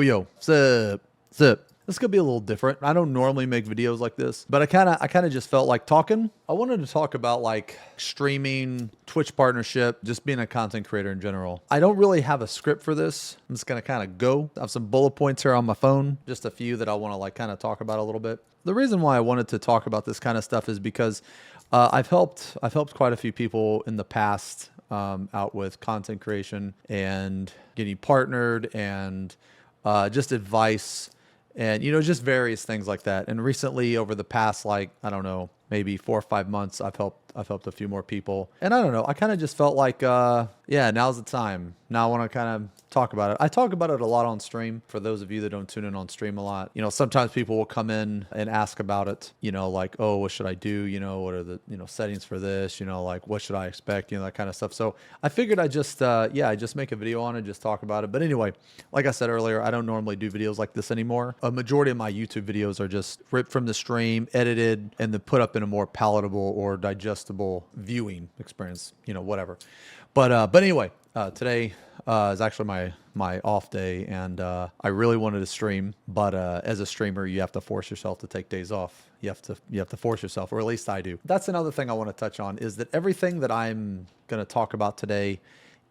Yo, zip. This could be a little different. I don't normally make videos like this, but I kind of just felt like talking. I wanted to talk about like streaming, Twitch partnership, just being a content creator in general. I don't really have a script for this. I'm just going to kind of go. I have some bullet points here on my phone, just a few that I want to like kind of talk about a little bit. The reason why I wanted to talk about this kind of stuff is because I've helped quite a few people in the past out with content creation and getting partnered and just advice and, just various things like that. And recently over the past, like, I don't know, maybe 4 or 5 months, I've helped a few more people. And I don't know, I kind of just felt like, yeah, now's the time. Now I want to kind of talk about it. I talk about it a lot on stream. For those of you that don't tune in on stream a lot, sometimes people will come in and ask about it, like, oh, what should I do? What are the, settings for this, like, what should I expect? That kind of stuff. So I figured I just, I just make a video on it, just talk about it. But anyway, like I said earlier, I don't normally do videos like this anymore. A majority of my YouTube videos are just ripped from the stream, edited, and then put up in a more palatable or digestible viewing experience, whatever. But anyway, today is actually my off day, and I really wanted to stream, but as a streamer, you have to force yourself to take days off. You have to force yourself, or at least I do. That's another thing I want to touch on, is that everything that I'm going to talk about today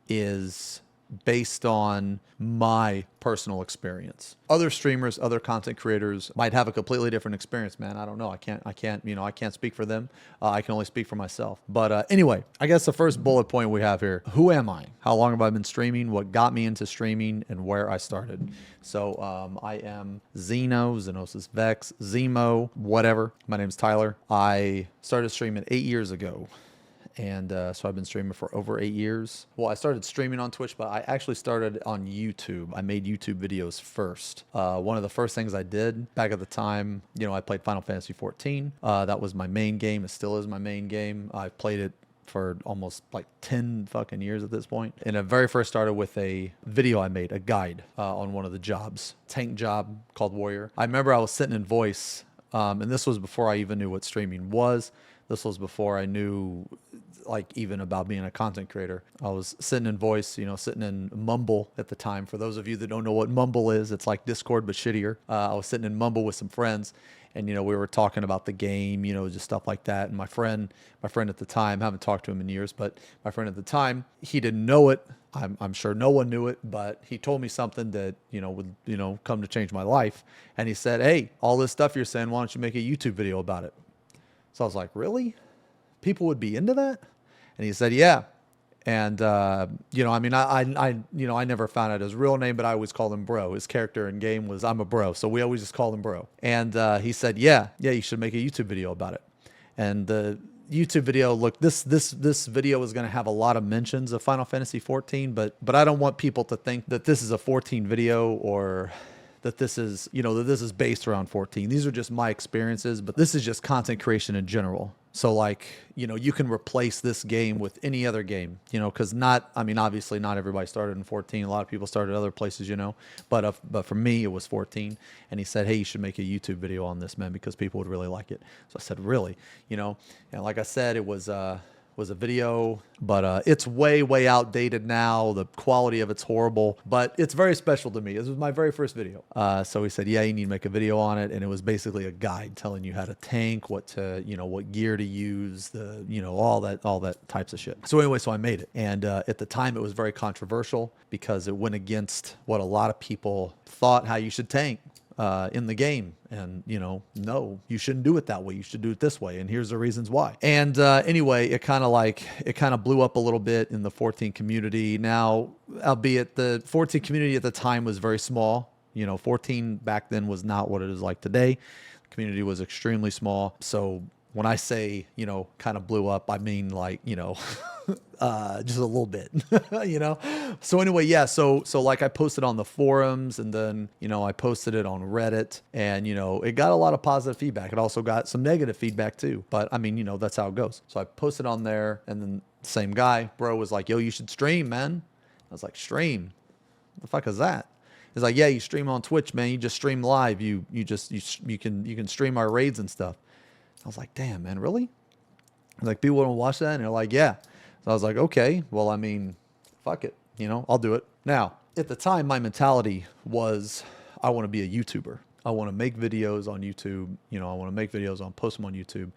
is based on my personal experience. Other streamers, other content creators might have a completely different experience, man. I don't know. I can't speak for them. I can only speak for myself. But anyway, I guess the first bullet point we have here, who am I? How long have I been streaming? What got me into streaming and where I started? So I am Xeno, Xenosys, Vex, Zemo, whatever. My name's Tyler. I started streaming 8 years ago. And so I've been streaming for over 8 years. Well, I started streaming on Twitch, but I actually started on YouTube. I made YouTube videos first. One of the first things I did back at the time, I played Final Fantasy XIV. That was my main game. It still is my main game. I've played it for almost like 10 fucking years at this point. And it very first started with a video I made, a guide on one of the jobs, tank job called Warrior. I remember I was sitting in voice, and this was before I even knew what streaming was. This was before I knew like even about being a content creator. I was sitting in voice, sitting in Mumble at the time. For those of you that don't know what Mumble is, it's like Discord, but shittier. I was sitting in Mumble with some friends, and, we were talking about the game, just stuff like that. And my friend at the time, haven't talked to him in years, but my friend at the time, he didn't know it. I'm sure no one knew it, but he told me something that, would, come to change my life. And he said, hey, all this stuff you're saying, why don't you make a YouTube video about it? So I was like, really? People would be into that? And he said, yeah. And, I never found out his real name, but I always called him Bro. His character in game was I'm a bro. So we always just called him Bro. And he said, yeah, you should make a YouTube video about it. And the YouTube video, look, this video is going to have a lot of mentions of Final Fantasy XIV, but I don't want people to think that this is a 14 video or that this is, that this is based around 14. These are just my experiences, but this is just content creation in general. So like, you can replace this game with any other game, because obviously not everybody started in 14. A lot of people started other places, but for me, it was 14. And he said, hey, you should make a YouTube video on this, man, because people would really like it. So I said, really, and like I said, it was a video, but it's way outdated now. The quality of it's horrible, but it's very special to me. This was my very first video. So he said, yeah, you need to make a video on it. And it was basically a guide telling you how to tank, what gear to use, all that types of shit. So anyway, so I made it. And at the time it was very controversial because it went against what a lot of people thought how you should tank in the game. And, no, you shouldn't do it that way. You should do it this way. And here's the reasons why. And anyway, it kind of blew up a little bit in the 14 community. Now, albeit the 14 community at the time was very small. 14 back then was not what it is like today. The community was extremely small. So when I say, kind of blew up, I mean like, just a little bit, So anyway, yeah. So like I posted on the forums, and then, I posted it on Reddit, and, it got a lot of positive feedback. It also got some negative feedback too. But I mean, that's how it goes. So I posted on there, and then the same guy, Bro, was like, yo, you should stream, man. I was like, stream? What the fuck is that? He's like, yeah, you stream on Twitch, man. You just stream live. You can stream our raids and stuff. I was like, damn, man, really? Like, people want to watch that? And they're like, yeah. So I was like, okay, well, I mean, fuck it. I'll do it. Now, at the time, my mentality was, I want to be a YouTuber. I want to make videos on YouTube. You know, I want to make videos on, post them on YouTube.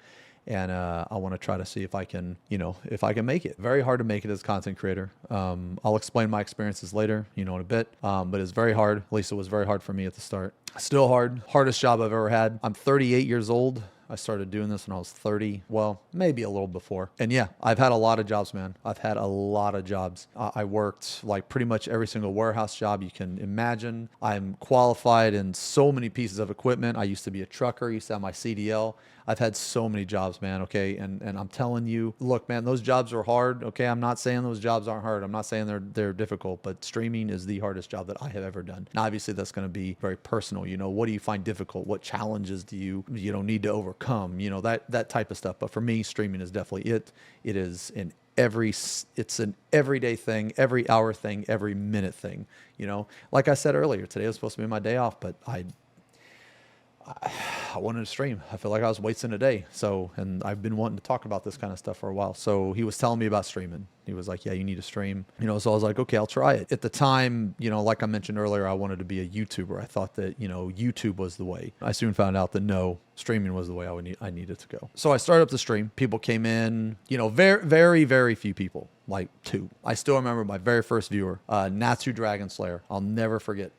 And I want to try to see if I can, you know, if I can make it. Very hard to make it as a content creator. I'll explain my experiences later, you know, in a bit. But it's very hard. At least it was very hard for me at the start. Still hard. Hardest job I've ever had. I'm 38 years old. I started doing this when I was 30. Well, maybe a little before. And yeah, I've had a lot of jobs, man. I've had a lot of jobs. I worked like pretty much every single warehouse job you can imagine. I'm qualified in so many pieces of equipment. I used to be a trucker. I used to have my CDL. I've had so many jobs, man. Okay. And I'm telling you, look, man, those jobs are hard. Okay. I'm not saying those jobs aren't hard. I'm not saying they're difficult, but streaming is the hardest job that I have ever done. Now, obviously that's going to be very personal. You know, what do you find difficult? What challenges do you need to overcome? You know, that type of stuff. But for me, streaming is definitely it. It is it's an everyday thing, every hour thing, every minute thing. You know, like I said earlier, today was supposed to be my day off, but I wanted to stream. I feel like I was wasting a day. So, and I've been wanting to talk about this kind of stuff for a while. So he was telling me about streaming. He was like, yeah, you need to stream, you know? So I was like, okay, I'll try it. At the time, you know, like I mentioned earlier, I wanted to be a YouTuber. I thought that, you know, YouTube was the way. I soon found out that no, streaming was the way I needed to go. So I started up the stream. People came in, you know, very, very, very few people, like 2. I still remember my very first viewer, Natsu Dragon Slayer. I'll never forget.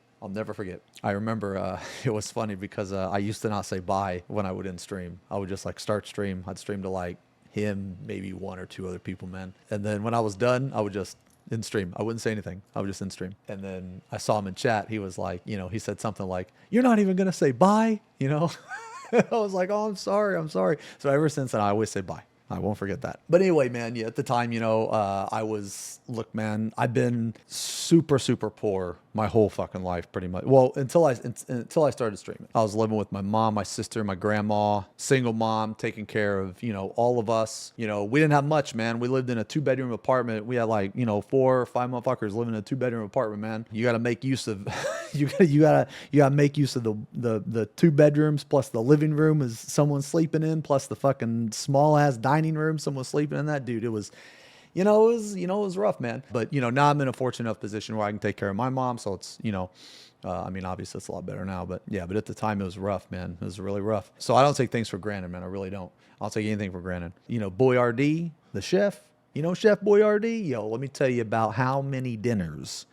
I remember it was funny because I used to not say bye when I would end stream. I would just like start stream. I'd stream to like him, maybe 1 or 2 other people, man. And then when I was done, I would just end stream. I wouldn't say anything. I would just end stream. And then I saw him in chat. He was like, you know, he said something like, "You're not even going to say bye," you know? I was like, "Oh, I'm sorry. So ever since then, I always say bye. I won't forget that. But anyway, man, yeah, at the time, you know, look, man, I've been super, super poor my whole fucking life, pretty much. Well, until I started streaming. I was living with my mom, my sister, my grandma, single mom, taking care of, you know, all of us. You know, we didn't have much, man. We lived in a 2-bedroom apartment. We had like, you know, 4 or 5 motherfuckers living in a 2-bedroom apartment, man. You got to make use of, you gotta make use of the 2 bedrooms plus the living room is someone sleeping in, plus the fucking small ass dining room someone sleeping in that. Dude, it was rough, man. But, you know, now I'm in a fortunate enough position where I can take care of my mom. So it's, you know, I mean, obviously it's a lot better now, but yeah, but at the time it was rough, man. It was really rough. So I don't take things for granted, man. I really don't. I'll take anything for granted. You know, Boyardee, the chef, you know, Chef Boyardee, yo, let me tell you about how many dinners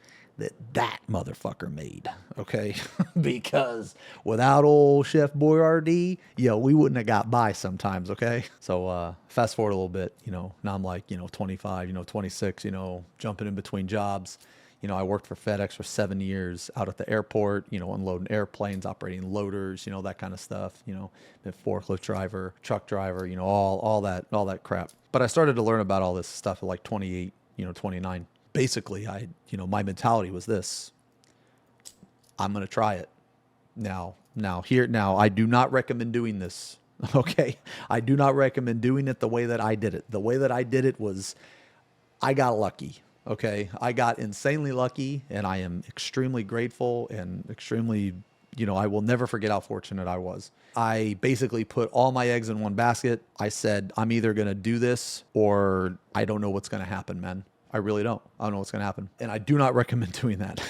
that motherfucker made, okay? Because without old Chef Boyardee, yo, we wouldn't have got by sometimes, okay? So fast forward a little bit, you know, now I'm like, you know, 25, you know, 26, you know, jumping in between jobs. You know, I worked for FedEx for 7 years out at the airport, you know, unloading airplanes, operating loaders, you know, that kind of stuff, you know, been forklift driver, truck driver, you know, all that crap. But I started to learn about all this stuff at like 28, you know, 29. Basically, my mentality was this: I'm going to try it. Now, I do not recommend doing this. Okay. I do not recommend doing it the way that I did it. The way that I did it was I got lucky. Okay. I got insanely lucky, and I am extremely grateful and extremely, you know, I will never forget how fortunate I was. I basically put all my eggs in one basket. I said, I'm either going to do this or I don't know what's going to happen, man. I really don't. I don't know what's going to happen. And I do not recommend doing that.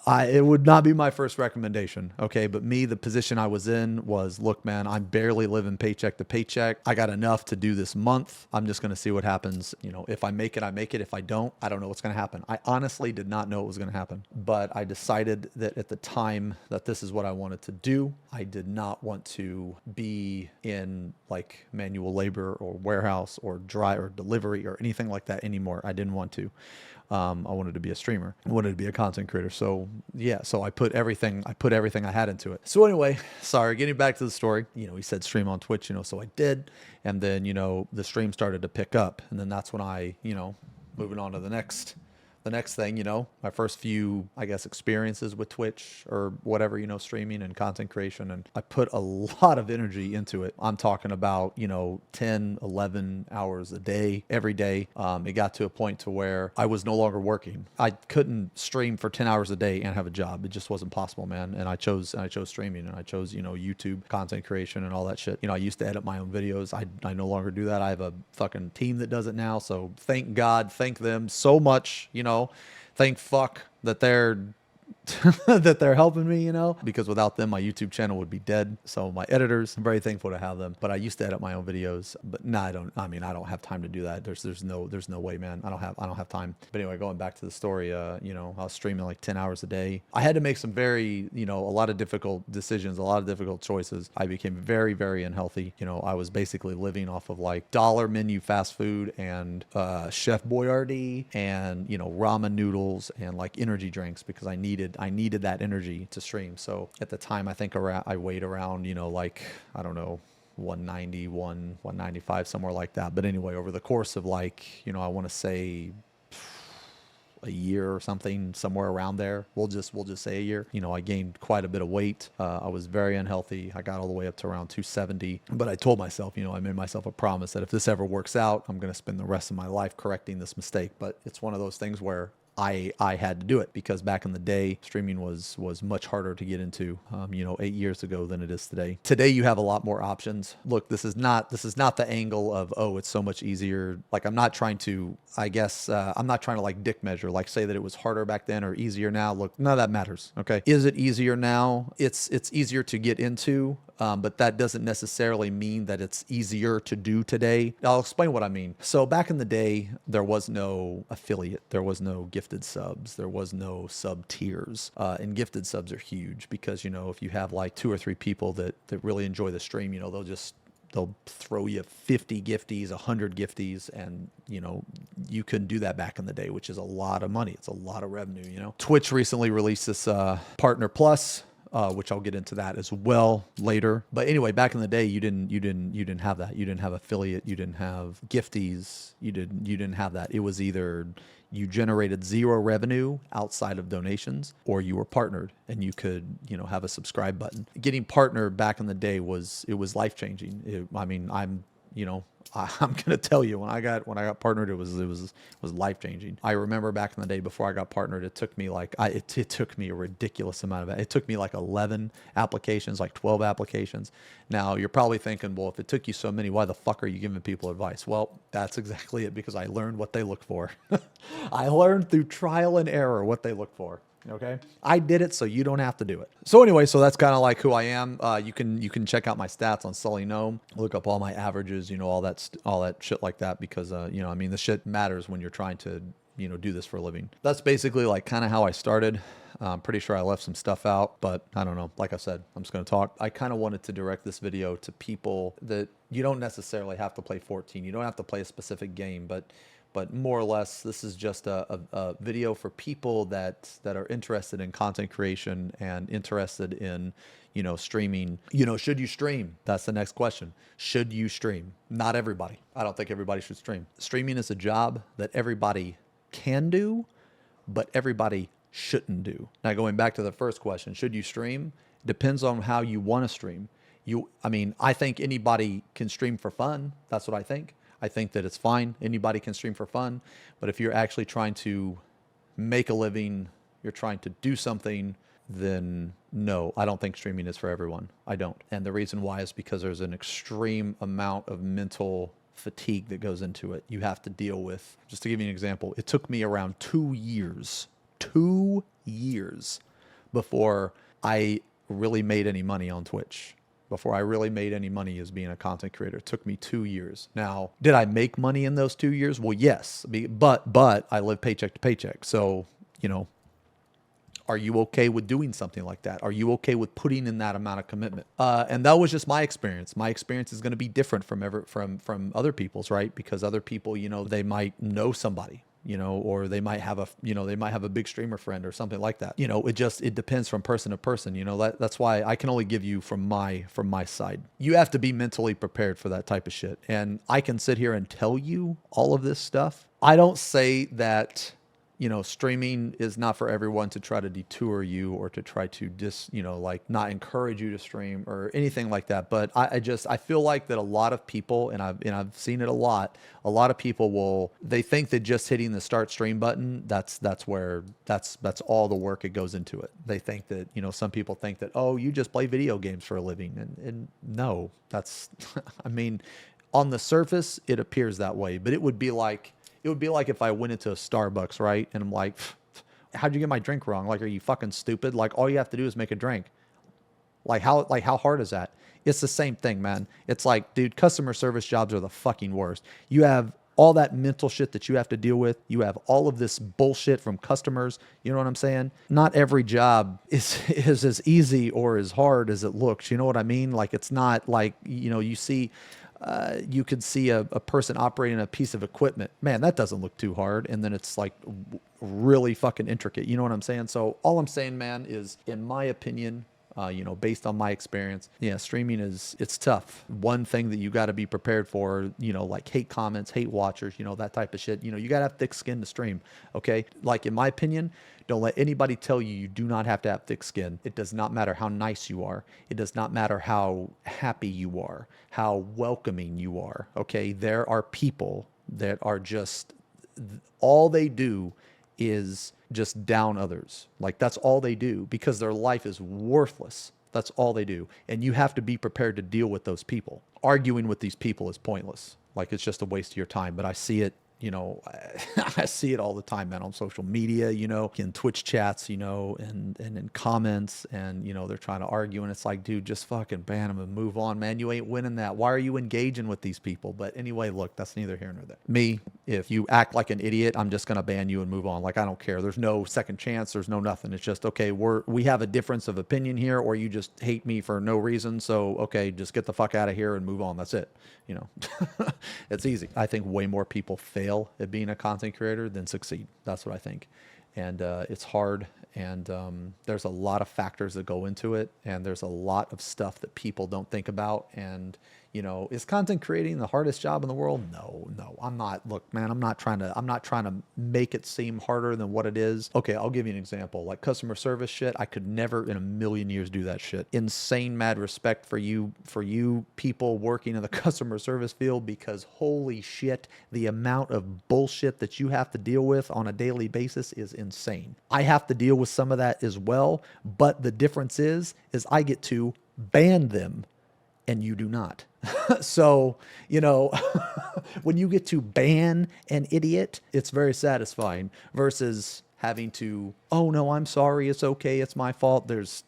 It would not be my first recommendation. Okay. But me, the position I was in was, look, man, I'm barely living paycheck to paycheck. I got enough to do this month. I'm just going to see what happens. You know, if I make it, I make it. If I don't, I don't know what's going to happen. I honestly did not know what was going to happen, but I decided that at the time that this is what I wanted to do. I did not want to be in like manual labor or warehouse or dry or delivery or anything like that anymore. I didn't want to. I wanted to be a streamer. I wanted to be a content creator. So yeah, so I put everything I had into it. So anyway, sorry, getting back to the story, you know, he said stream on Twitch, you know, so I did. And then, you know, the stream started to pick up, and then that's when I, you know, moving on to the next thing, you know, my first few, I guess, experiences with Twitch or whatever, you know, streaming and content creation. And I put a lot of energy into it. I'm talking about, you know, 10, 11 hours a day, every day. It got to a point to where I was no longer working. I couldn't stream for 10 hours a day and have a job. It just wasn't possible, man. And I chose streaming, and I chose, you know, YouTube content creation and all that shit. You know, I used to edit my own videos. I no longer do that. I have a fucking team that does it now. So thank God, thank them so much, you know. thank fuck that they're that they're helping me, you know, because without them, my YouTube channel would be dead. So my editors, I'm very thankful to have them, but I used to edit my own videos, but no, I don't have time to do that. There's no way, man. I don't have time. But anyway, going back to the story, you know, I was streaming like 10 hours a day. I had to make some very, you know, a lot of difficult decisions, a lot of difficult choices. I became very, very unhealthy. You know, I was basically living off of like dollar menu fast food and Chef Boyardee and, you know, ramen noodles and like energy drinks because I needed that energy to stream. So at the time, I think I weighed around, you know, like, I don't know, 195, somewhere like that. But anyway, over the course of like, you know, I want to say a year or something, somewhere around there. We'll just say a year. You know, I gained quite a bit of weight. I was very unhealthy. I got all the way up to around 270. But I told myself, you know, I made myself a promise that if this ever works out, I'm going to spend the rest of my life correcting this mistake. But it's one of those things where I had to do it because back in the day, streaming was much harder to get into, you know, 8 years ago than it is today. Today, you have a lot more options. Look, this is not the angle of, oh, it's so much easier. Like, I'm not trying to, I guess, I'm not trying to like dick measure, like say that it was harder back then or easier now. Look, none of that matters. Okay. Is it easier now? It's easier to get into. But that doesn't necessarily mean that it's easier to do today. I'll explain what I mean. So back in the day, there was no affiliate. There was no gifted subs. There was no sub tiers. And gifted subs are huge because, you know, if you have like 2 or 3 people that really enjoy the stream, you know, they'll throw you 50 gifties, 100 gifties, and, you know, you couldn't do that back in the day, which is a lot of money. It's a lot of revenue, you know. Twitch recently released this Partner Plus, which I'll get into that as well later. But anyway, back in the day, you didn't have that. You didn't have affiliate. You didn't have gifties. You didn't have that. It was either you generated 0 revenue outside of donations, or you were partnered and you could, you know, have a subscribe button. Getting partnered back in the day was life changing. I mean, you know, I'm gonna tell you, when I got partnered, it was life changing. I remember back in the day before I got partnered, it took me like it took me a ridiculous amount of it. It took me like 11 applications, like 12 applications. Now you're probably thinking, well, if it took you so many, why the fuck are you giving people advice? Well, that's exactly it, because I learned what they look for. I learned through trial and error what they look for. Okay, I did it so you don't have to do it. So anyway, so that's kind of like who I am. You can check out my stats on Sully Gnome, look up all my averages, you know, all that shit like that, because you know, I mean, the shit matters when you're trying to, you know, do this for a living. That's basically like kind of how I started. I'm pretty sure I left some stuff out, but I don't know. Like I said, I'm just going to talk. I kind of wanted to direct this video to people that you don't necessarily have to play 14. You don't have to play a specific game, but more or less, this is just a video for people that are interested in content creation and interested in, you know, streaming. You know, should you stream? That's the next question. Should you stream? Not everybody. I don't think everybody should stream. Streaming is a job that everybody can do, but everybody shouldn't do. Now, going back to the first question, should you stream? Depends on how you want to stream. I mean, I think anybody can stream for fun. That's what I think. I think that it's fine. Anybody can stream for fun. But if you're actually trying to make a living, you're trying to do something, then no, I don't think streaming is for everyone. I don't. And the reason why is because there's an extreme amount of mental fatigue that goes into it. You have to deal with, just to give you an example, it took me around 2 years before I really made any money on Twitch. Before I really made any money as being a content creator. It took me 2 years. Now, did I make money in those 2 years? Well, yes, but I live paycheck to paycheck. So, you know, are you okay with doing something like that? Are you okay with putting in that amount of commitment? And that was just my experience. My experience is going to be different from other people's, right? Because other people, you know, they might know somebody, you know, or they might have a big streamer friend or something like that. You know, it depends from person to person. You know, that's why I can only give you from my side. You have to be mentally prepared for that type of shit. And I can sit here and tell you all of this stuff. I don't say that, you know, streaming is not for everyone, to try to detour you or to try to like not encourage you to stream or anything like that. But I feel like that a lot of people, and I've seen it a lot of people they think that just hitting the start stream button, that's all the work it goes into it. They think that, you know, some people think that, oh, you just play video games for a living. And no, that's, I mean, on the surface, it appears that way, but it would be like if I went into a Starbucks, right? And I'm like, how'd you get my drink wrong? Like, are you fucking stupid? Like, all you have to do is make a drink. Like how hard is that? It's the same thing, man. It's like, dude, customer service jobs are the fucking worst. You have all that mental shit that you have to deal with. You have all of this bullshit from customers. You know what I'm saying? Not every job is as easy or as hard as it looks. You know what I mean? Like, it's not like, you see, you could see a person operating a piece of equipment. Man, that doesn't look too hard. And then it's like really fucking intricate. You know what I'm saying? So all I'm saying, man, is in my opinion, based on my experience, yeah, streaming it's tough. One thing that you got to be prepared for, like hate comments, hate watchers, that type of shit. You got to have thick skin to stream. Okay. Like, in my opinion, don't let anybody tell you do not have to have thick skin. It does not matter how nice you are. It does not matter how happy you are, how welcoming you are. Okay. There are people that are just, all they do is just down others. Like, that's all they do, because their life is worthless. That's all they do. And you have to be prepared to deal with those people. Arguing with these people is pointless. Like, it's just a waste of your time. But I see it, I see it all the time, man, on social media, in Twitch chats, and in comments, and, they're trying to argue. And it's like, dude, just fucking ban them and move on, man. You ain't winning that. Why are you engaging with these people? But anyway, look, that's neither here nor there. Me, if you act like an idiot, I'm just going to ban you and move on. Like, I don't care. There's no second chance. There's no nothing. It's just, okay, we have a difference of opinion here, or you just hate me for no reason. So, okay, just get the fuck out of here and move on. That's it. It's easy. I think way more people fail at being a content creator than succeed. That's what I think. And it's hard. And there's a lot of factors that go into it. And there's a lot of stuff that people don't think about. And, is content creating the hardest job in the world? No, I'm not. Look, man, I'm not trying to make it seem harder than what it is. Okay, I'll give you an example. Like customer service shit, I could never in a million years do that shit. Insane mad respect for you people working in the customer service field, because holy shit, the amount of bullshit that you have to deal with on a daily basis is insane. I have to deal with some of that as well, but the difference is I get to ban them and you do not. So, when you get to ban an idiot, it's very satisfying, versus having to, oh no, I'm sorry, it's okay, it's my fault. There's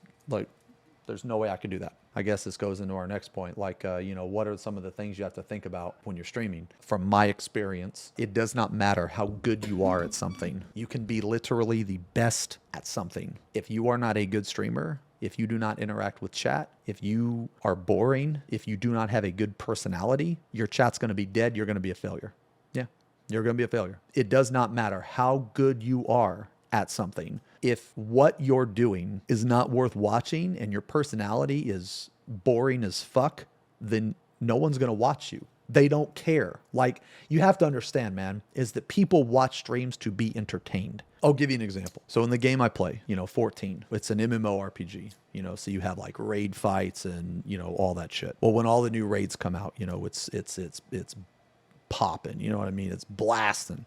no way I can do that. I guess this goes into our next point. Like, what are some of the things you have to think about when you're streaming? From my experience, it does not matter how good you are at something. You can be literally the best at something. If you are not a good streamer, if you do not interact with chat, if you are boring, if you do not have a good personality, your chat's going to be dead. You're going to be a failure. Yeah, you're going to be a failure. It does not matter how good you are at something. If what you're doing is not worth watching and your personality is boring as fuck, then no one's going to watch you. They don't care. Like, you have to understand, man, is that people watch streams to be entertained. I'll give you an example. So in the game I play, 14, it's an MMORPG, so you have like raid fights and, all that shit. Well, when all the new raids come out, it's popping, you know what I mean? It's blasting.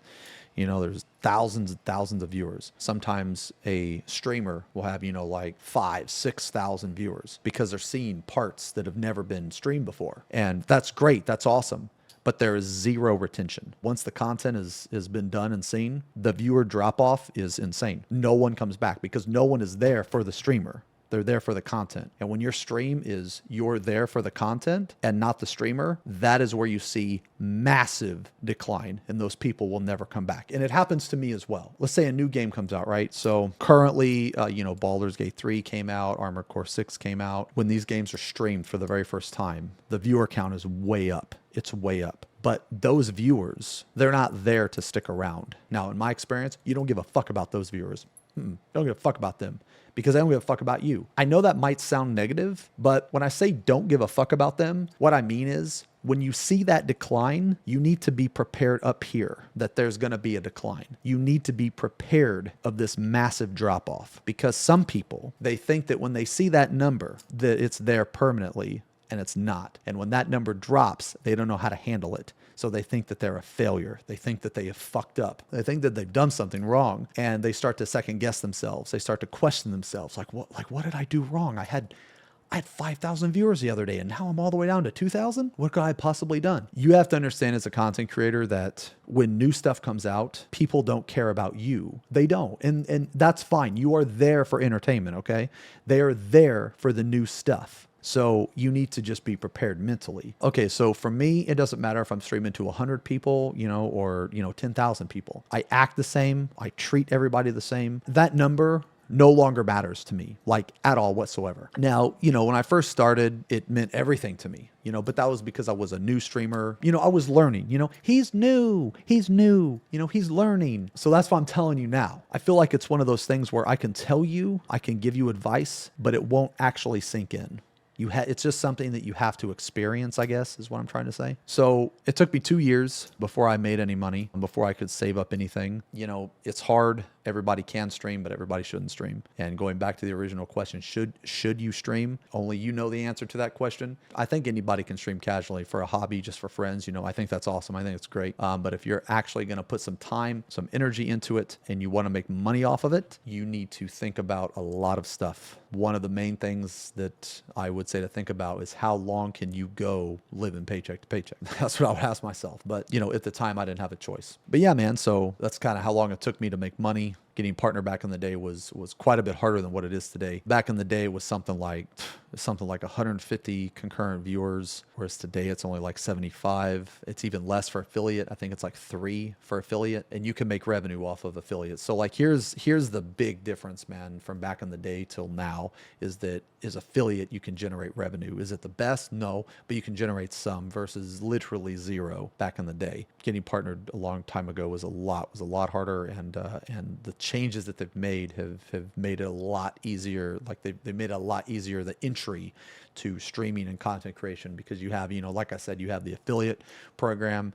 There's thousands and thousands of viewers. Sometimes a streamer will have, like 5,000, 6,000 viewers, because they're seeing parts that have never been streamed before. And that's great. That's awesome. But there is zero retention. Once the content has been done and seen, the viewer drop off is insane. No one comes back, because no one is there for the streamer. They're there for the content. And when your stream is you're there for the content and not the streamer, that is where you see massive decline, and those people will never come back. And it happens to me as well. Let's say a new game comes out, right? So currently, Baldur's Gate 3 came out, Armored Core 6 came out. When these games are streamed for the very first time, the viewer count is way up. It's way up. But those viewers, they're not there to stick around. Now, in my experience, you don't give a fuck about those viewers. Don't give a fuck about them, because they don't give a fuck about you. I know that might sound negative, but when I say don't give a fuck about them, what I mean is, when you see that decline, you need to be prepared up here that there's going to be a decline. You need to be prepared of this massive drop off, because some people, they think that when they see that number, that it's there permanently, and it's not. And when that number drops, they don't know how to handle it. So they think that they're a failure. They think that they have fucked up. They think that they've done something wrong, and they start to second guess themselves. They start to question themselves. Like, what did I do wrong? I had I had 5,000 viewers the other day and now I'm all the way down to 2,000. What could I have possibly done? You have to understand as a content creator that when new stuff comes out, people don't care about you. They don't. And that's fine. You are there for entertainment, okay? They are there for the new stuff. So you need to just be prepared mentally. Okay, so for me, it doesn't matter if I'm streaming to 100 people, or 10,000 people. I act the same. I treat everybody the same. That number no longer matters to me, like at all whatsoever. Now, when I first started, it meant everything to me, but that was because I was a new streamer. I was learning, he's new, he's learning. So that's what I'm telling you now. I feel like it's one of those things where I can tell you, I can give you advice, but it won't actually sink in. It's just something that you have to experience, I guess, is what I'm trying to say. So it took me 2 years before I made any money, before I could save up anything. It's hard. Everybody can stream, but everybody shouldn't stream. And going back to the original question, should you stream? Only you know the answer to that question. I think anybody can stream casually for a hobby, just for friends. I think that's awesome. I think it's great. But if you're actually going to put some time, some energy into it, and you want to make money off of it, you need to think about a lot of stuff. One of the main things that I would say to think about is how long can you go living paycheck to paycheck? That's what I would ask myself. But, at the time I didn't have a choice. But yeah, man, so that's kind of how long it took me to make money. Getting partner back in the day was quite a bit harder than what it is today. Back in the day, it was something like 150 concurrent viewers, whereas today it's only like 75. It's even less for affiliate. I think it's like 3 for affiliate, and you can make revenue off of affiliates. So like here's the big difference, man, from back in the day till now is affiliate you can generate revenue. Is it the best? No, but you can generate some versus literally zero back in the day. Getting partnered a long time ago was a lot harder, and the changes that they've made have made it a lot easier. Like they made it a lot easier the entry to streaming and content creation, because you have, like I said, you have the affiliate program.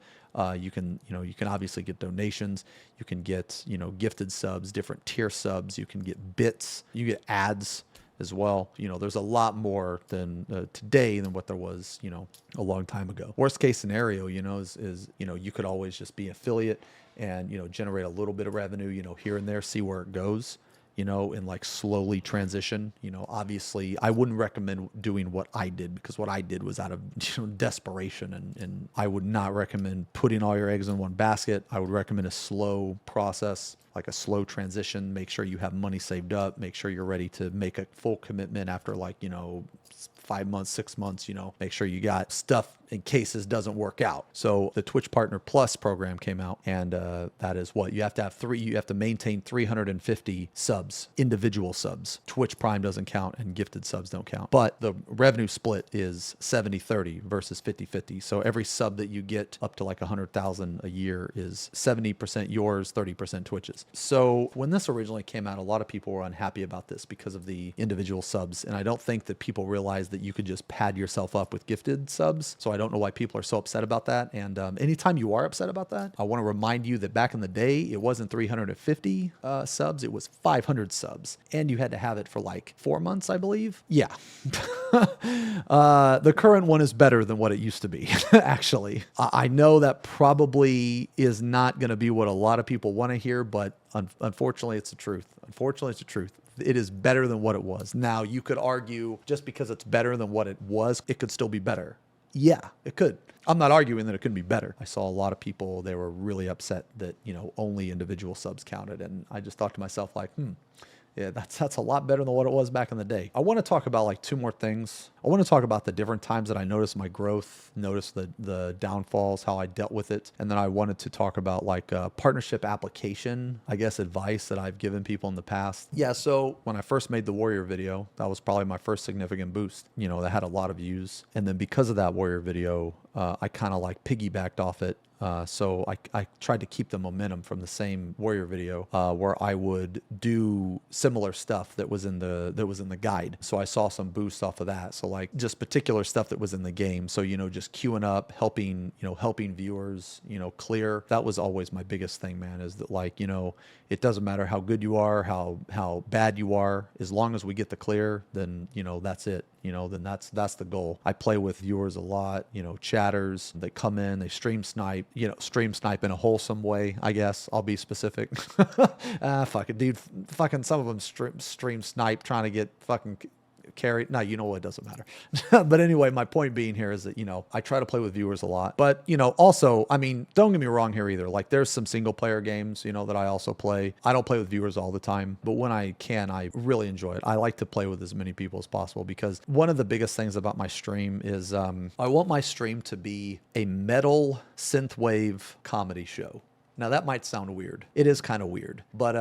You can obviously get donations. You can get, gifted subs, different tier subs. You can get bits. You get ads as well. There's a lot more than today than what there was, a long time ago. Worst case scenario, is you could always just be affiliate and, generate a little bit of revenue, here and there, see where it goes, and like slowly transition. Obviously I wouldn't recommend doing what I did, because what I did was out of desperation, and I would not recommend putting all your eggs in one basket. I would recommend a slow process, like a slow transition. Make sure you have money saved up, make sure you're ready to make a full commitment after 5 months, 6 months, make sure you got stuff in case this doesn't work out. So the Twitch Partner Plus program came out, and that is what you have to maintain 350 subs, individual subs. Twitch Prime doesn't count and gifted subs don't count. But the revenue split is 70-30 versus 50-50. So every sub that you get up to like 100,000 a year is 70% yours, 30% Twitch's. So when this originally came out, a lot of people were unhappy about this because of the individual subs. And I don't think that people realized that you could just pad yourself up with gifted subs. So I don't know why people are so upset about that. And anytime you are upset about that, I want to remind you that back in the day, it wasn't 350 subs, it was 500 subs. And you had to have it for like 4 months, I believe. Yeah. The current one is better than what it used to be, actually. I know that probably is not going to be what a lot of people want to hear, but unfortunately, it's the truth. Unfortunately, it's the truth. It is better than what it was. Now, you could argue just because it's better than what it was, it could still be better. Yeah, it could. I'm not arguing that it couldn't be better. I saw a lot of people, they were really upset that, only individual subs counted. And I just thought to myself like, yeah, that's a lot better than what it was back in the day. I want to talk about like 2 more things. I want to talk about the different times that I noticed my growth, noticed the downfalls, how I dealt with it. And then I wanted to talk about like partnership application, I guess, advice that I've given people in the past. Yeah, so when I first made the Warrior video, that was probably my first significant boost, that had a lot of views. And then because of that Warrior video, I kind of like piggybacked off it. So I tried to keep the momentum from the same Warrior video, where I would do similar stuff that was in the guide. So I saw some boosts off of that. So like just particular stuff that was in the game. So, just queuing up, helping viewers, clear. That was always my biggest thing, man, is that like, it doesn't matter how good you are, how bad you are, as long as we get the clear, then, that's it. Then that's the goal. I play with viewers a lot, chatters, they come in, they stream snipe in a wholesome way, I guess. I'll be specific. Fuck it, dude. Fucking some of them stream snipe trying to get fucking carry. No, you know what? It doesn't matter. But anyway, my point being here is that, you know, I try to play with viewers a lot. But, you know, also, I mean, don't get me wrong here either. Like, there's some single player games, you know, that I also play. I don't play with viewers all the time, but when I can, I really enjoy it. I like to play with as many people as possible because one of the biggest things about my stream is I want my stream to be a metal synthwave comedy show. Now that might sound weird. It is kind of weird, but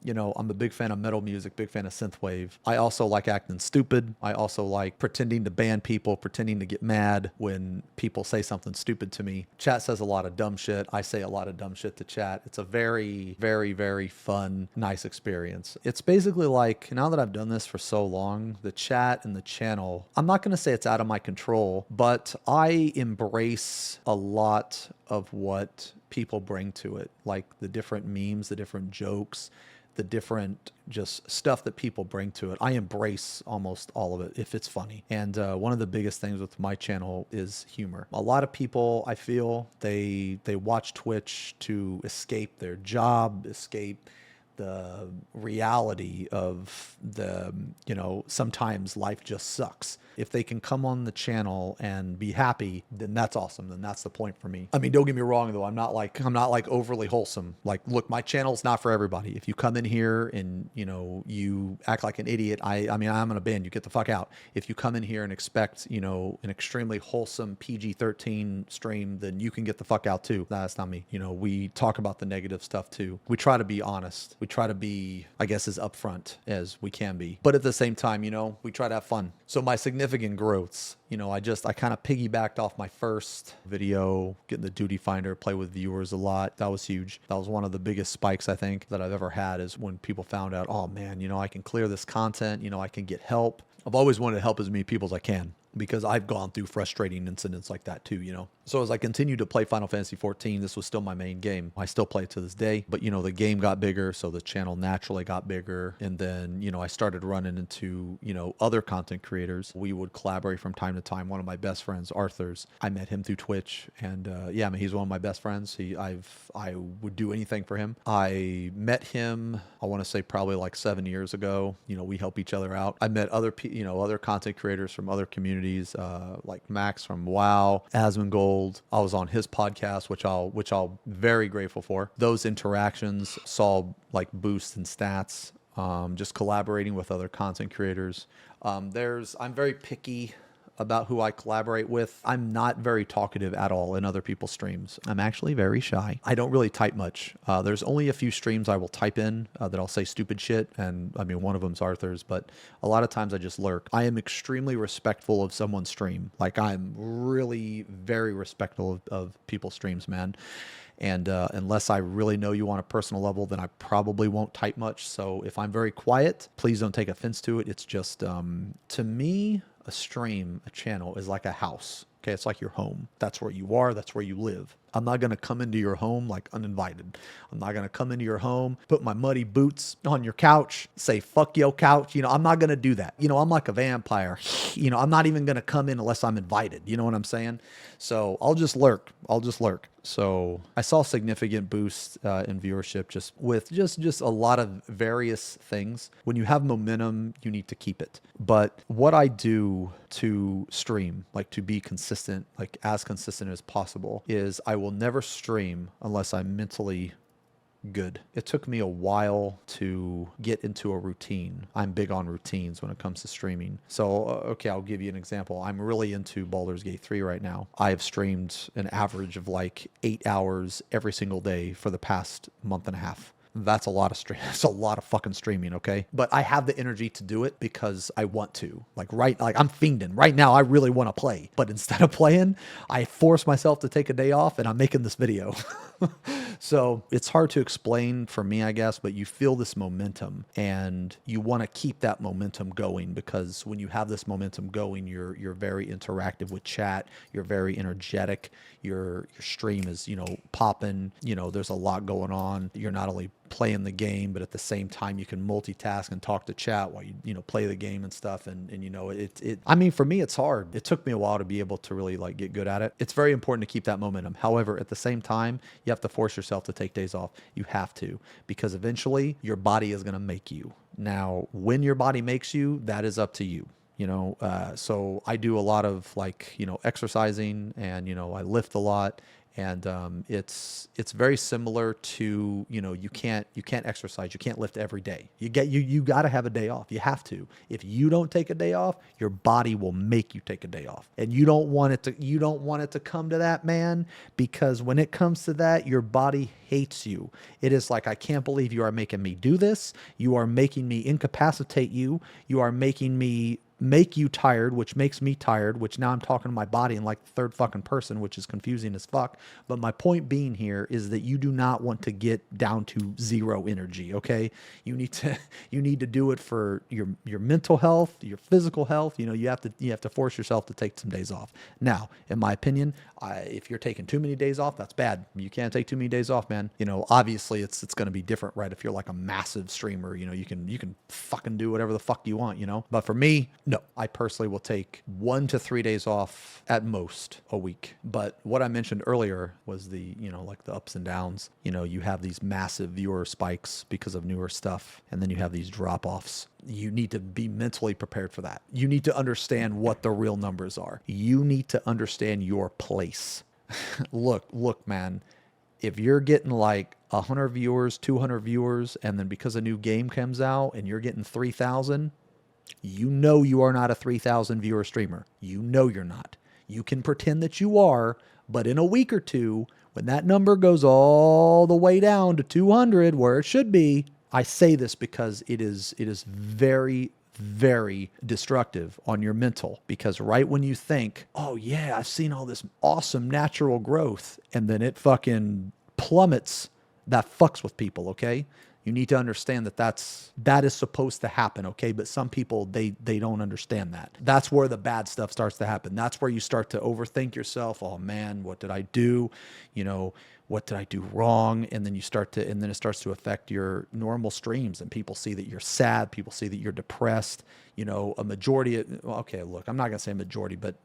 you know, I'm a big fan of metal music, big fan of synthwave. I also like acting stupid. I also like pretending to ban people, pretending to get mad when people say something stupid to me. Chat says a lot of dumb shit. I say a lot of dumb shit to chat. It's a very, very, very fun, nice experience. It's basically like, now that I've done this for so long, the chat and the channel, I'm not going to say it's out of my control, but I embrace a lot of what people bring to it, like the different memes, the different jokes, the different just stuff that people bring to it. I embrace almost all of it if it's funny. And one of the biggest things with my channel is humor. A lot of people, I feel, they watch Twitch to escape their job, escape the reality of the, you know, sometimes life just sucks. If they can come on the channel and be happy, then that's awesome. Then that's the point for me. I mean, don't get me wrong though. I'm not like overly wholesome. Like, look, my channel's not for everybody. If you come in here and, you know, you act like an idiot, I mean, I'm going to ban you. Get the fuck out. If you come in here and expect, you know, an extremely wholesome PG-13 stream, then you can get the fuck out too. That's not me. You know, we talk about the negative stuff too. We try to be honest. We try to be, I guess, as upfront as we can be. But at the same time, you know, we try to have fun. So my significant growths, you know, I kind of piggybacked off my first video, getting the duty finder, play with viewers a lot. That was huge. That was one of the biggest spikes, I think, that I've ever had, is when people found out, oh man, you know, I can clear this content, you know, I can get help. I've always wanted to help as many people as I can, because I've gone through frustrating incidents like that too, you know. So as I continued to play Final Fantasy XIV, this was still my main game. I still play it to this day, but you know, the game got bigger, so the channel naturally got bigger. And then, you know, I started running into, you know, other content creators. We would collaborate from time to time. One of my best friends, Arthur's, I met him through Twitch, and yeah, I mean, he's one of my best friends. I would do anything for him. I met him, I want to say probably like 7 years ago. You know, we help each other out. I met other content creators from other communities, like Max from WoW, Asmongold. I was on his podcast, which I'll very grateful for. Those interactions saw like boosts in stats, just collaborating with other content creators. I'm very picky about who I collaborate with. I'm not very talkative at all in other people's streams. I'm actually very shy. I don't really type much. There's only a few streams I will type in that I'll say stupid shit. And I mean, one of them's Arthur's, but a lot of times I just lurk. I am extremely respectful of someone's stream. Like, I'm really very respectful of people's streams, man. And unless I really know you on a personal level, then I probably won't type much. So if I'm very quiet, please don't take offense to it. It's just, to me, a stream, a channel is like a house. Okay, it's like your home. That's where you are. That's where you live. I'm not going to come into your home like uninvited. I'm not going to come into your home, put my muddy boots on your couch, say, fuck your couch. You know, I'm not going to do that. You know, I'm like a vampire. You know, I'm not even going to come in unless I'm invited. You know what I'm saying? So I'll just lurk. So I saw significant boosts in viewership just with just a lot of various things. When you have momentum, you need to keep it. But what I do to stream, like to be consistent, like as consistent as possible, is I will never stream unless I'm mentally good. It took me a while to get into a routine. I'm big on routines when it comes to streaming. So, okay, I'll give you an example. I'm really into Baldur's Gate 3 right now. I have streamed an average of like 8 hours every single day for the past month and a half. That's a lot of stream. It's a lot of fucking streaming, okay? But I have the energy to do it because I want to. Like I'm fiending. Right now, I really want to play. But instead of playing, I force myself to take a day off and I'm making this video. So it's hard to explain for me, I guess, but you feel this momentum and you want to keep that momentum going, because when you have this momentum going, you're very interactive with chat. You're very energetic. Your stream is, you know, popping. You know, there's a lot going on. You're not only playing the game, but at the same time you can multitask and talk to chat while you know, play the game and stuff. And you know, I mean, for me, it's hard. It took me a while to be able to really like get good at it. It's very important to keep that momentum. However, at the same time, you have to force yourself to take days off. You have to, because eventually your body is going to make you. Now, when your body makes you, that is up to you. So I do a lot of like, exercising, and, I lift a lot. And it's very similar to, you can't exercise, you can't lift every day. You got to have a day off. You have to. If you don't take a day off, your body will make you take a day off, and you don't want it to come to that, man, because when it comes to that, your body hates you. It is like, I can't believe you are making me do this. You are making me incapacitate you. You are making me make you tired, which makes me tired, which now I'm talking to my body in like the third fucking person, which is confusing as fuck. But my point being here is that you do not want to get down to zero energy, okay? You need to do it for your mental health, your physical health. You have to force yourself to take some days off. Now, in my opinion, if you're taking too many days off, that's bad. You can't take too many days off, man. Obviously it's going to be different, right? If you're like a massive streamer, you can fucking do whatever the fuck you want, But for me, no, I personally will take 1 to 3 days off at most a week. But what I mentioned earlier was the, like the ups and downs. You have these massive viewer spikes because of newer stuff, and then you have these drop-offs. You need to be mentally prepared for that. You need to understand what the real numbers are. You need to understand your place. Look, man, if you're getting like 100 viewers, 200 viewers, and then because a new game comes out and you're getting 3,000, you are not a 3,000 viewer streamer. You're not. You can pretend that you are, but in a week or two, when that number goes all the way down to 200, where it should be, I say this because it is very, very destructive on your mental, because right when you think, oh yeah, I've seen all this awesome natural growth, and then it fucking plummets, that fucks with people, okay? You need to understand that is supposed to happen, okay? But some people, they don't understand that. That's where the bad stuff starts to happen. That's where you start to overthink yourself. Oh man, what did I do? What did I do wrong? And then it starts to affect your normal streams, and people see that you're sad. People see that you're depressed. A majority okay, look, I'm not going to say majority, but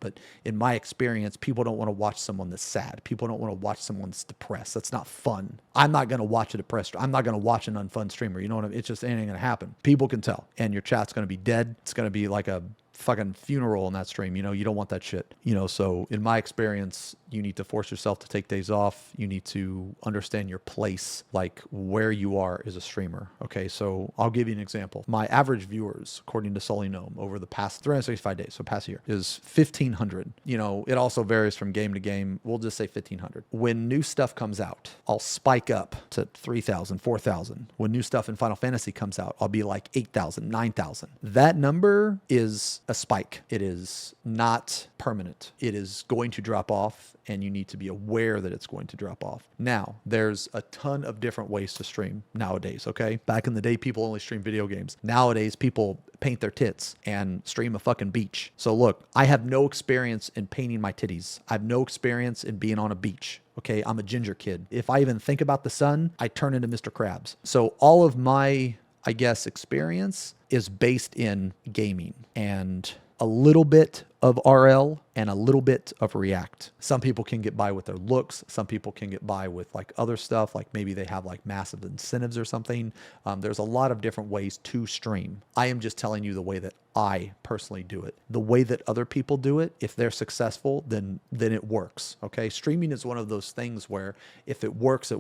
in my experience, people don't want to watch someone that's sad. People don't want to watch someone that's depressed. That's not fun. I'm not going to watch I'm not going to watch an unfun streamer. You know what I mean? It's just ain't going to happen. People can tell, and your chat's going to be dead. It's going to be like a fucking funeral in that stream. You don't want that shit. So in my experience, you need to force yourself to take days off. You need to understand your place, like where you are as a streamer. Okay, so I'll give you an example. My average viewers, according to Sully Gnome, over the past 365 days, so past year, is 1,500. It also varies from game to game. We'll just say 1,500. When new stuff comes out, I'll spike up to 3,000, 4,000. When new stuff in Final Fantasy comes out, I'll be like 8,000, 9,000. That number is a spike. It is not permanent. It is going to drop off, and you need to be aware that it's going to drop off. Now, there's a ton of different ways to stream nowadays, okay? Back in the day, people only stream video games. Nowadays, people paint their tits and stream a fucking beach. So look, I have no experience in painting my titties. I have no experience in being on a beach. Okay, I'm a ginger kid. If I even think about the sun, I turn into Mr. Krabs. So all of my, I guess, experience is based in gaming and a little bit of RL and a little bit of React. Some people can get by with their looks. Some people can get by with like other stuff, like maybe they have like massive incentives or something. There's a lot of different ways to stream. I am just telling you the way that I personally do it. The way that other people do it, if they're successful, then it works. Okay, streaming is one of those things where if it works,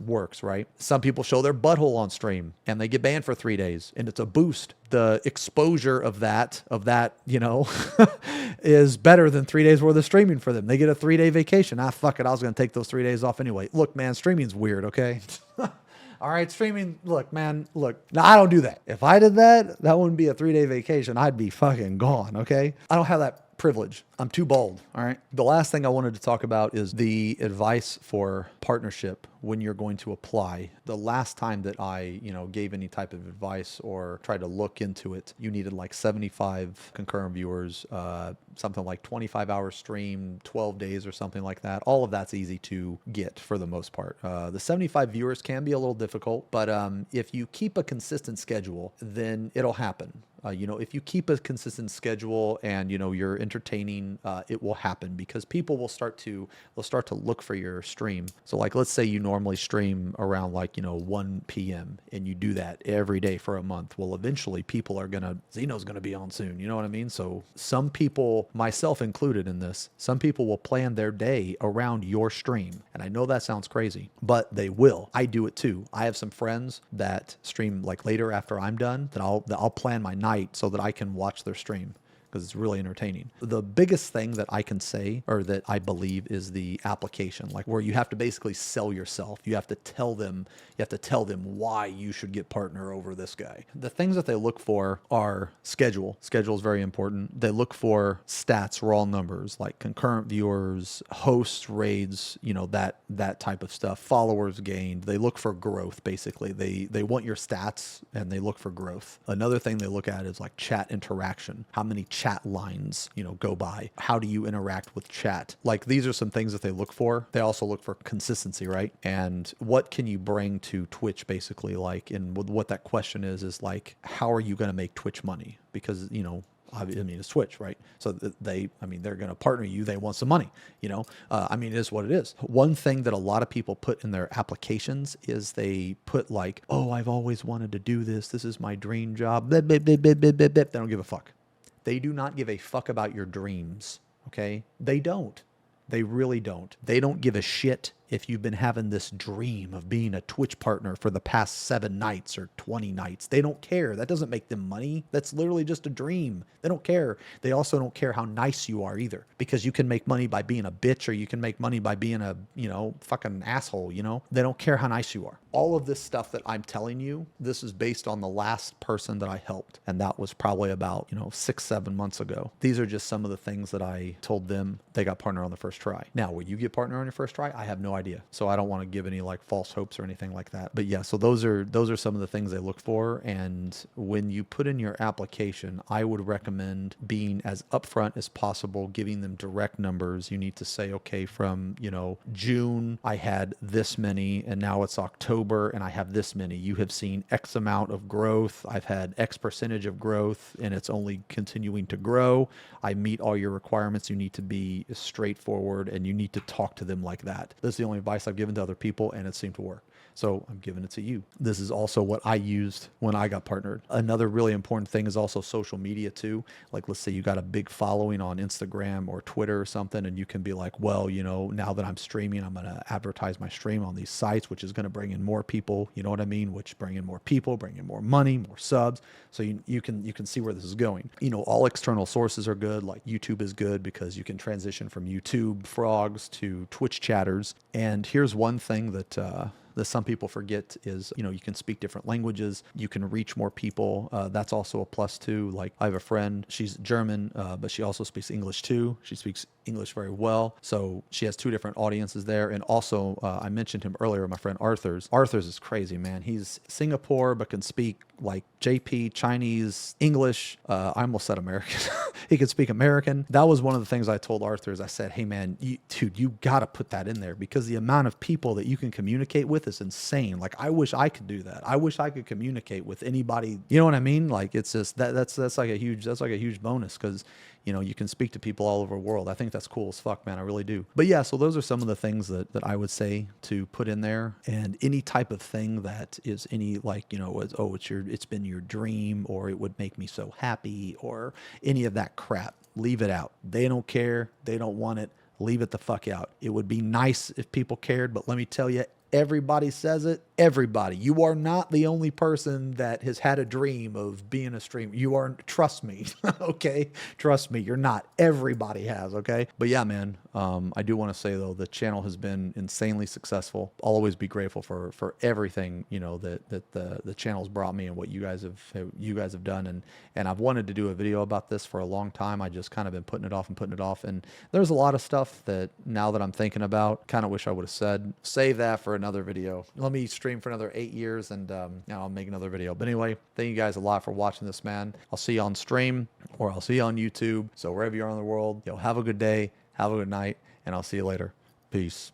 right? Some people show their butthole on stream and they get banned for 3 days, and it's a boost. The exposure of that, is better than 3 days worth of streaming for them. They get a 3-day vacation. Fuck it. I was going to take those 3 days off anyway. Look, man, streaming's weird. Okay. All right. Streaming. Look, man, now I don't do that. If I did that, that wouldn't be a 3-day vacation. I'd be fucking gone. Okay. I don't have that privilege. I'm too bold. All right. The last thing I wanted to talk about is the advice for partnership when you're going to apply. The last time that I, gave any type of advice or tried to look into it, you needed like 75 concurrent viewers, something like 25 hours stream, 12 days or something like that. All of that's easy to get for the most part. The 75 viewers can be a little difficult, but if you keep a consistent schedule, then it'll happen. If you keep a consistent schedule and, you're entertaining, it will happen because people will start to look for your stream. So like, let's say you normally stream around like, 1 p.m. and you do that every day for a month, well, eventually people are Xeno's gonna be on soon. You know what I mean? So some people, myself included in this, some people will plan their day around your stream. And I know that sounds crazy, but they will. I do it too. I have some friends that stream like later after I'm done, that I'll plan my night so that I can watch their stream, because it's really entertaining. The biggest thing that I can say, or that I believe, is the application, like where you have to basically sell yourself. You have to tell them why you should get partner over this guy. The things that they look for are schedule. Schedule is very important. They look for stats, raw numbers, like concurrent viewers, hosts, raids, that type of stuff, followers gained. They look for growth, basically. They want your stats and they look for growth. Another thing they look at is like chat interaction. How many chat lines, go by? How do you interact with chat? Like, these are some things that they look for. They also look for consistency, right? And what can you bring to Twitch, basically? Like, and what that question is like, how are you going to make Twitch money? Because, I mean, it's Twitch, right? So they're going to partner you. They want some money, it is what it is. One thing that a lot of people put in their applications is they put like, oh, I've always wanted to do this. This is my dream job. Blah, blah, blah, blah, blah, blah, blah. They don't give a fuck. They do not give a fuck about your dreams, okay? They don't. They really don't. They don't give a shit if you've been having this dream of being a Twitch partner for the past 7 nights or 20 nights. They don't care. That doesn't make them money. That's literally just a dream. They don't care. They also don't care how nice you are either, because you can make money by being a bitch, or you can make money by being a, fucking asshole, They don't care how nice you are. All of this stuff that I'm telling you, this is based on the last person that I helped. And that was probably about, 6-7 months ago. These are just some of the things that I told them. They got partner on the first try. Now, will you get partner on your first try? I have no idea. So I don't want to give any like false hopes or anything like that. But yeah, so those are some of the things they look for. And when you put in your application, I would recommend being as upfront as possible, giving them direct numbers. You need to say, okay, from, June, I had this many, and now it's October and I have this many. You have seen X amount of growth. I've had X percentage of growth, and it's only continuing to grow. I meet all your requirements. You need to be straightforward, and you need to talk to them like that. This is the only advice I've given to other people, and it seemed to work. So I'm giving it to you. This is also what I used when I got partnered. Another really important thing is also social media too. Like, let's say you got a big following on Instagram or Twitter or something, and you can be like, well, now that I'm streaming, I'm going to advertise my stream on these sites, which is going to bring in more people, you know what I mean? Which bring in more people, bring in more money, more subs. So you can see where this is going. All external sources are good. Like YouTube is good because you can transition from YouTube frogs to Twitch chatters. And here's one thing that some people forget is, you can speak different languages. You can reach more people. That's also a plus too. Like, I have a friend, she's German, but she also speaks English too. She speaks English very well. So she has 2 different audiences there. And also, I mentioned him earlier, my friend Arthur's. Arthur's is crazy, man. He's Singapore, but can speak like JP, Chinese, English. I almost said American. He could speak American. That was one of the things I told Arthur is I said, hey man, you got to put that in there, because the amount of people that you can communicate with is insane. Like, I wish I could do that. I wish I could communicate with anybody. You know what I mean? Like, it's just that's like a huge bonus, because you can speak to people all over the world. I think that's cool as fuck, man. I really do. But yeah, so those are some of the things that I would say to put in there. And any type of thing that is any like, it's been your dream, or it would make me so happy, or any of that crap, leave it out. They don't care. They don't want it. Leave it the fuck out. It would be nice if people cared, but let me tell you, everybody says it. Everybody. You are not the only person that has had a dream of being a streamer. You are, trust me, okay? Trust me, you're not. Everybody has, okay? But yeah, man, I do want to say though, the channel has been insanely successful. I'll always be grateful for everything, that the channel's brought me and what you guys have done. And I've wanted to do a video about this for a long time. I just kind of been putting it off. And there's a lot of stuff that now that I'm thinking about, kind of wish I would have said. Save that for another video. Let me stream for another 8 years, and now I'll make another video. But anyway, thank you guys a lot for watching this, man. I'll see you on stream, or I'll see you on YouTube. So wherever you are in the world, have a good day, have a good night, and I'll see you later. Peace.